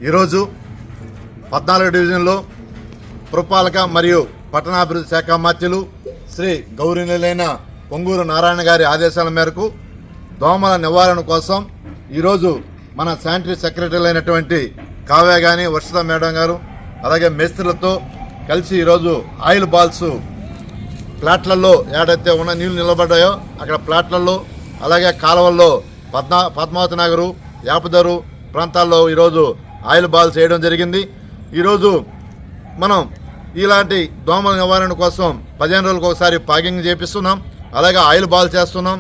ఈరోజు 14వ డివిజన్లో పురపాలక మరియు పట్టణాభివృద్ధి శాఖ మంత్రులు శ్రీ గౌరవనీయులైన పొంగూరు నారాయణ గారి ఆదేశాల మేరకు దోమల నివారణ కోసం ఈరోజు మన శానిటరీ సెక్రటరీ అయినటువంటి కావ్య గాని వర్షిత మేడం గారు అలాగే మేస్త్రులతో కలిసి ఈరోజు ఆయిల్ బాల్స్ ప్లాట్లలో ఏడైతే ఉన్న నీళ్లు నిలబడ్డాయో అక్కడ ప్లాట్లలో అలాగే కాలువల్లో పద్మావతి నగరు యాపదరు ప్రాంతాల్లో ఈరోజు ఆయిల్ బాల్స్ వేయడం జరిగింది. ఈరోజు మనం ఇలాంటి దోమల నివారణ కోసం 15 రోజులకు ఒకసారి పాగింగ్ చేపిస్తున్నాం, అలాగే ఆయిల్ బాల్ చేస్తున్నాం,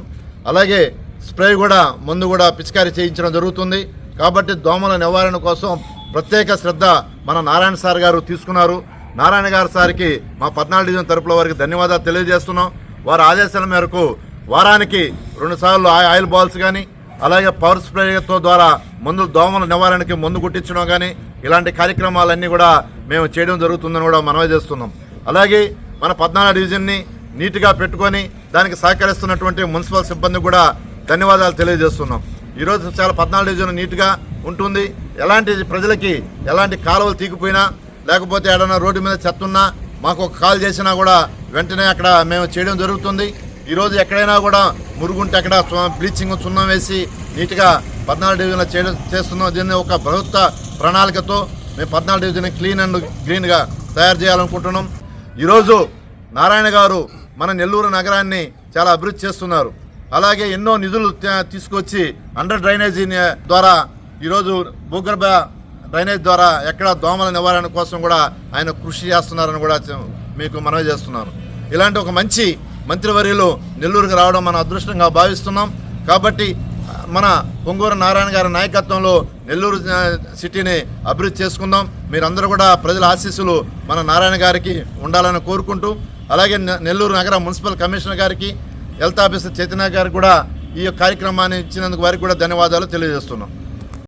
అలాగే స్ప్రే కూడా ముందు కూడా పిచికారీ చేయించడం జరుగుతుంది. కాబట్టి దోమల నివారణ కోసం ప్రత్యేక శ్రద్ధ మన నారాయణ సార్ గారు తీసుకున్నారు. నారాయణ గారి సార్కి మా 14 డివిజన్ తరపుల వారికి ధన్యవాదాలు తెలియజేస్తున్నాం. వారి ఆదేశాల మేరకు వారానికి 2 సార్లు ఆయిల్ బాల్స్ కానీ అలాగే పవర్ స్ప్రేతో ద్వారా మందులు దోమల నివారణకి మందు కొట్టించడం కానీ ఇలాంటి కార్యక్రమాలన్నీ కూడా మేము చేయడం జరుగుతుందని కూడా మనవి చేస్తున్నాం. అలాగే మన 14 డివిజన్ని నీట్గా పెట్టుకొని దానికి సహకరిస్తున్నటువంటి మున్సిపల్ సిబ్బందికి కూడా ధన్యవాదాలు తెలియజేస్తున్నాం. ఈరోజు చాలా 14 డివిజన్ నీట్గా ఉంటుంది. ఎలాంటి ప్రజలకి ఎలాంటి కాలువలు తీగిపోయినా లేకపోతే ఏదైనా రోడ్డు మీద చెత్త ఉన్నా మాకు ఒక కాల్ చేసినా కూడా వెంటనే అక్కడ మేము చేయడం జరుగుతుంది. ఈరోజు ఎక్కడైనా కూడా మురుగుంటే అక్కడ బ్లీచింగ్ సున్నం వేసి నీట్గా 14 డివిజన్లో చేస్తున్నాం. దీన్ని ఒక ప్రభుత్వ ప్రణాళికతో మేము 14 డివిజన్ క్లీన్ అండ్ గ్రీన్గా తయారు చేయాలనుకుంటున్నాం. ఈరోజు నారాయణ గారు మన నెల్లూరు నగరాన్ని చాలా అభివృద్ధి చేస్తున్నారు. అలాగే ఎన్నో నిధులు తీసుకొచ్చి అండర్ డ్రైనేజీ ద్వారా ఈరోజు భూగర్భ డ్రైనేజ్ ద్వారా ఎక్కడ దోమల నివారణ కోసం కూడా ఆయన కృషి చేస్తున్నారని కూడా మీకు మనవి చేస్తున్నాను. ఇలాంటి ఒక మంచి మంత్రివర్యులు నెల్లూరుకి రావడం మన అదృష్టంగా భావిస్తున్నాం. కాబట్టి మన పొంగూరు నారాయణ గారి నాయకత్వంలో నెల్లూరు సిటీని అభివృద్ధి చేసుకుందాం. మీరందరూ కూడా ప్రజల ఆశీస్సులు మన నారాయణ గారికి ఉండాలని కోరుకుంటూ, అలాగే నెల్లూరు నగర మున్సిపల్ కమిషనర్ గారికి, హెల్త్ ఆఫీసర్ చైతన్య గారికి కూడా ఈ కార్యక్రమాన్ని ఇచ్చినందుకు వారికి కూడా ధన్యవాదాలు తెలియజేస్తున్నాం.